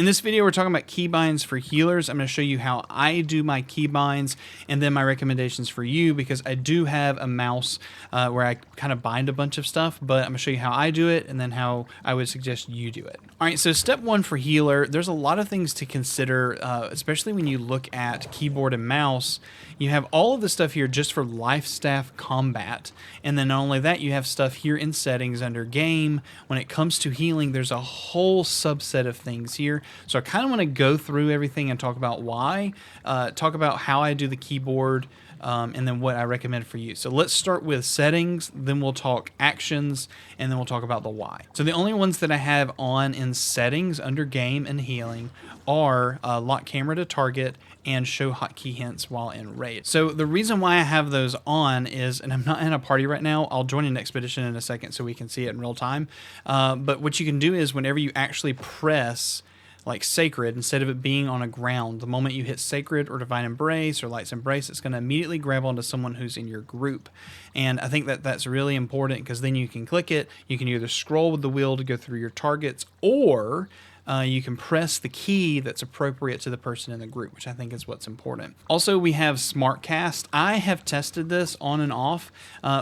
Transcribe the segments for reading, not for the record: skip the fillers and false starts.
In this video, we're talking about keybinds for healers. I'm going to show you how I do my keybinds and then my recommendations for you, because I do have a mouse where I kind of bind a bunch of stuff, but I'm going to show you how I do it and then how I would suggest you do it. All right, so step one for healer, there's a lot of things to consider, especially when you look at keyboard and mouse. You have all of the stuff here just for life staff combat, and then not only that, you have stuff here in settings under game. When it comes to healing, there's a whole subset of things here. So I kind of want to go through everything and talk about why, talk about how I do the keyboard, and then what I recommend for you. So let's start with settings, then we'll talk actions, and then we'll talk about the why. So the only ones that I have on in settings under game and healing are lock camera to target and show hotkey hints while in raid. So the reason why I have those on is, and I'm not in a party right now, I'll join an expedition in a second so we can see it in real time. But what you can do is whenever you actually press like Sacred, instead of it being on a ground, the moment you hit Sacred or Divine Embrace or Light's Embrace, it's going to immediately grab onto someone who's in your group. And I think that that's really important, because then you can click it, you can either scroll with the wheel to go through your targets, or you can press the key that's appropriate to the person in the group, which I think is what's important. Also, we have Smart Cast. I have tested this on and off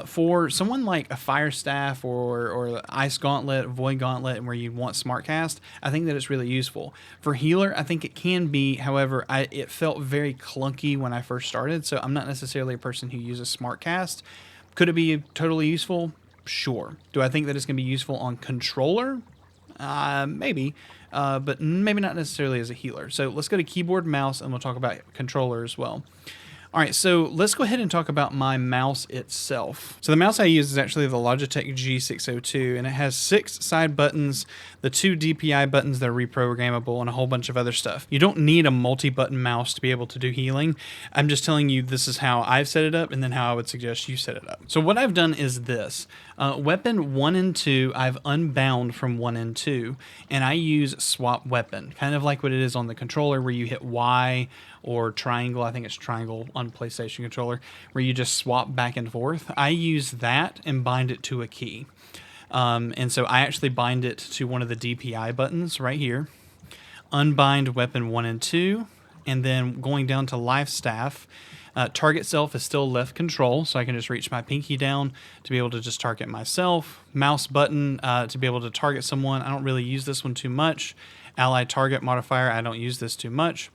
for someone like a Fire Staff or Ice Gauntlet, Void Gauntlet, and where you want Smart Cast. I think that it's really useful. For healer, I think it can be. However, it felt very clunky when I first started, so I'm not necessarily a person who uses Smart Cast. Could it be totally useful? Sure. Do I think that it's going to be useful on controller? Maybe. But maybe not necessarily as a healer. So let's go to keyboard, mouse, and we'll talk about controller as well. All right, so let's go ahead and talk about my mouse itself. So the mouse I use is actually the Logitech G602, and it has 6 side buttons, the 2 DPI buttons that are reprogrammable, and a whole bunch of other stuff. You don't need a multi-button mouse to be able to do healing. I'm just telling you this is how I've set it up and then how I would suggest you set it up. So what I've done is this. Weapon 1 and 2, I've unbound from 1 and 2, and I use swap weapon, kind of like what it is on the controller where you hit Y or triangle. I think it's triangle on PlayStation controller, where you just swap back and forth. I use that and bind it to a key. And so I actually bind it to one of the DPI buttons right here, unbind weapon 1 and 2, and then going down to life staff, target self is still left control, so I can just reach my pinky down to be able to just target myself. Mouse button to be able to target someone. I don't really use this one too much. Ally target modifier, I don't use this too much.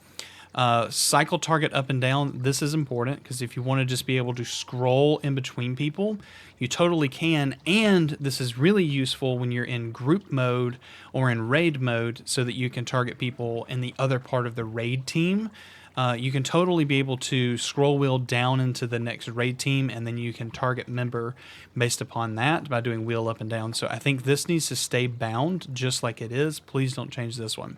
Cycle target up and down. This is important because if you want to just be able to scroll in between people, you totally can. And this is really useful when you're in group mode or in raid mode, so that you can target people in the other part of the raid team. You can totally be able to scroll wheel down into the next raid team, and then you can target member based upon that by doing wheel up and down. So I think this needs to stay bound just like it is. Please don't change this one.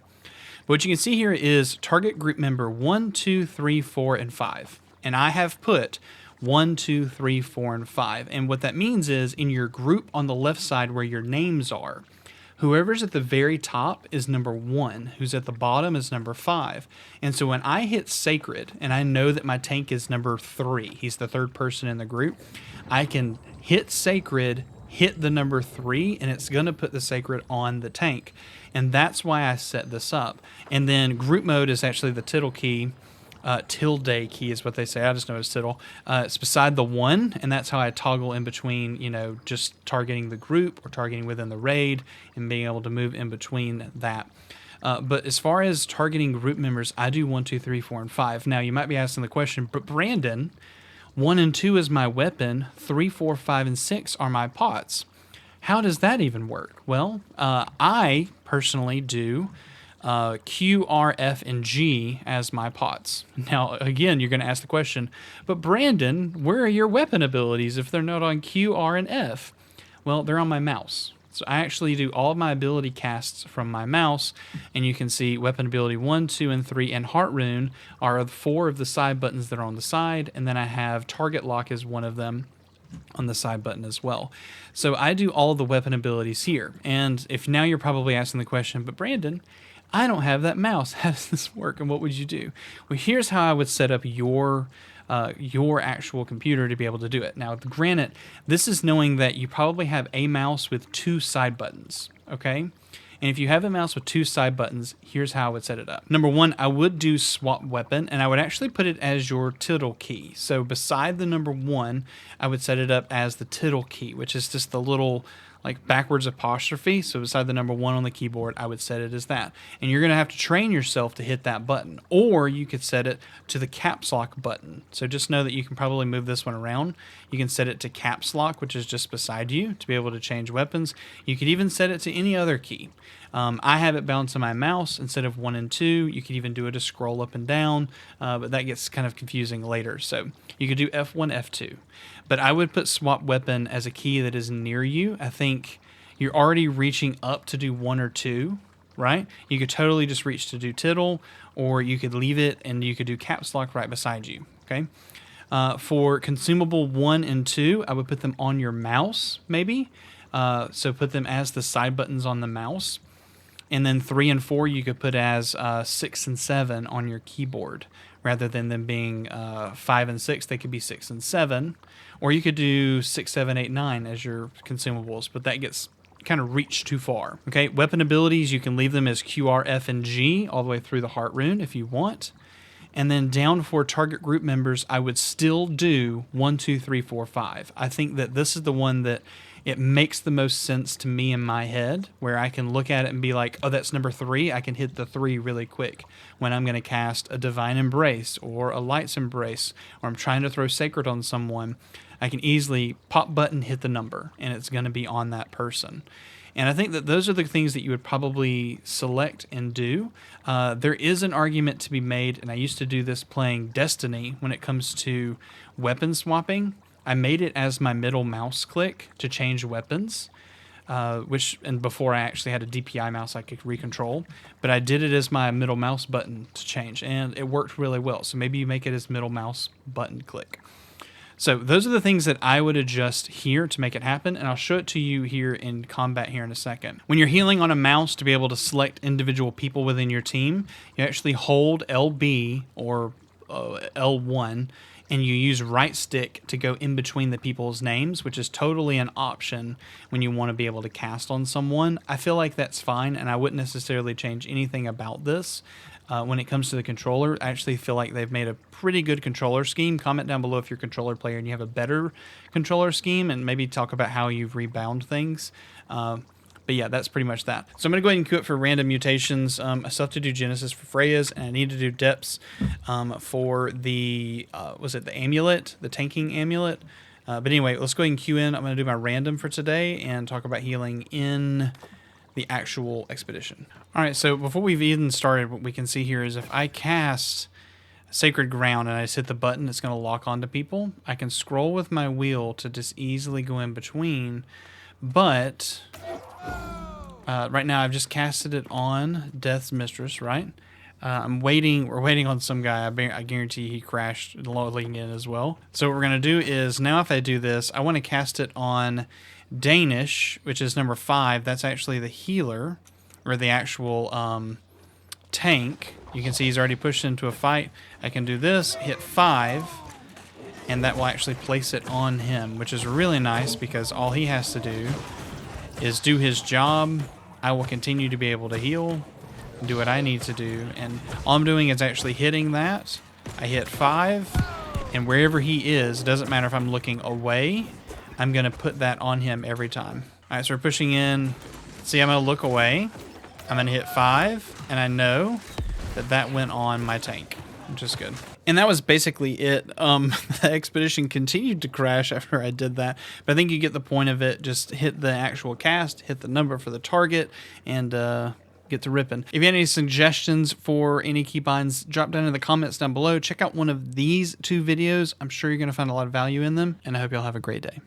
But what you can see here is target group member 1, 2, 3, 4, and 5. And I have put 1, 2, 3, 4, and 5. And what that means is in your group on the left side where your names are, whoever's at the very top is number 1, who's at the bottom is number 5. And so when I hit Sacred, and I know that my tank is number 3, he's the 3rd person in the group, I can hit Sacred, hit the number 3, and it's going to put the Sacred on the tank. And that's why I set this up. And then group mode is actually the tittle key. Tilde key is what they say. I just know it's tittle. It's beside the 1, and that's how I toggle in between, just targeting the group or targeting within the raid and being able to move in between that. But as far as targeting group members, I do 1, 2, 3, 4, and 5. Now, you might be asking the question, but Brandon, 1 and 2 is my weapon, 3, 4, 5, and 6 are my pots. How does that even work? Well, I personally do Q, R, F, and G as my pots. Now, again, you're going to ask the question, but Brandon, where are your weapon abilities if they're not on Q, R, and F? Well, they're on my mouse. So I actually do all of my ability casts from my mouse, and you can see weapon ability 1, 2, and 3, and Heart Rune are 4 of the side buttons that are on the side, and then I have Target Lock as one of them on the side button as well. So I do all the weapon abilities here. And if now you're probably asking the question, but Brandon, I don't have that mouse. How does this work? And what would you do? Well, here's how I would set up your actual computer to be able to do it. Now, granted, this is knowing that you probably have a mouse with 2 side buttons, okay? And if you have a mouse with 2 side buttons, here's how I would set it up. Number 1, I would do swap weapon, and I would actually put it as your tittle key. So beside the number 1, I would set it up as the tittle key, which is just the little like backwards apostrophe. So beside the number 1 on the keyboard, I would set it as that. And you're going to have to train yourself to hit that button. Or you could set it to the caps lock button. So just know that you can probably move this one around. You can set it to caps lock, which is just beside you, to be able to change weapons. You could even set it to any other key. I have it bound to my mouse instead of 1 and 2. You could even do it to scroll up and down, but that gets kind of confusing later. So you could do F1, F2. But I would put swap weapon as a key that is near you. I think you're already reaching up to do 1 or 2, right? You could totally just reach to do tittle, or you could leave it and you could do caps lock right beside you, okay? For consumable 1 and 2, I would put them on your mouse, maybe. So put them as the side buttons on the mouse. And then 3 and 4 you could put as 6 and 7 on your keyboard. Rather than them being 5 and 6, they could be 6 and 7. Or you could do 6, 7, 8, 9 as your consumables, but that gets kind of reached too far. Okay, weapon abilities, you can leave them as Q, R, F, and G all the way through the heart rune if you want. And then down for target group members, I would still do 1, 2, 3, 4, 5. I think that this is the one that it makes the most sense to me in my head, where I can look at it and be like, oh, that's number 3. I can hit the 3 really quick when I'm going to cast a Divine Embrace or a Light's Embrace, or I'm trying to throw Sacred on someone. I can easily pop button, hit the number, and it's going to be on that person. And I think that those are the things that you would probably select and do. There is an argument to be made, and I used to do this playing Destiny when it comes to weapon swapping. I made it as my middle mouse click to change weapons, and before I actually had a DPI mouse I could recontrol, but I did it as my middle mouse button to change, and it worked really well. So maybe you make it as middle mouse button click. So those are the things that I would adjust here to make it happen, and I'll show it to you here in combat here in a second. When you're healing on a mouse, to be able to select individual people within your team, you actually hold LB or L1, and you use right stick to go in between the people's names, which is totally an option when you want to be able to cast on someone. I feel like that's fine, and I wouldn't necessarily change anything about this. When it comes to the controller, I actually feel like they've made a pretty good controller scheme. Comment down below if you're a controller player and you have a better controller scheme, and maybe talk about how you've rebound things. But yeah, that's pretty much that. So I'm going to go ahead and queue it for random mutations. I still have to do Genesis for Freya's, and I need to do Depths for the, was it the amulet, the tanking amulet? But anyway, let's go ahead and queue in. I'm going to do my random for today and talk about healing in the actual expedition. All right, so before we've even started, what we can see here is if I cast Sacred Ground and I just hit the button, it's going to lock onto people. I can scroll with my wheel to just easily go in between, but right now I've just casted it on Death's Mistress, right? We're waiting on some guy. I guarantee he crashed loading in as well. So what we're going to do is, now if I do this, I want to cast it on Danish, which is number 5. That's actually the healer, or the actual tank. You can see he's already pushed into a fight. I can do this, hit 5, and that will actually place it on him, which is really nice because all he has to do is do his job. I will continue to be able to heal, do what I need to do, and all I'm doing is actually hitting that. I hit 5, and wherever he is, it doesn't matter if I'm looking away, I'm going to put that on him every time. All right, so we're pushing in. See, I'm going to look away. I'm going to hit 5, and I know that that went on my tank, which is good. And that was basically it. The expedition continued to crash after I did that, but I think you get the point of it. Just hit the actual cast, hit the number for the target, and get to ripping. If you have any suggestions for any keybinds, drop down in the comments down below. Check out one of these 2 videos. I'm sure you're going to find a lot of value in them, and I hope y'all have a great day.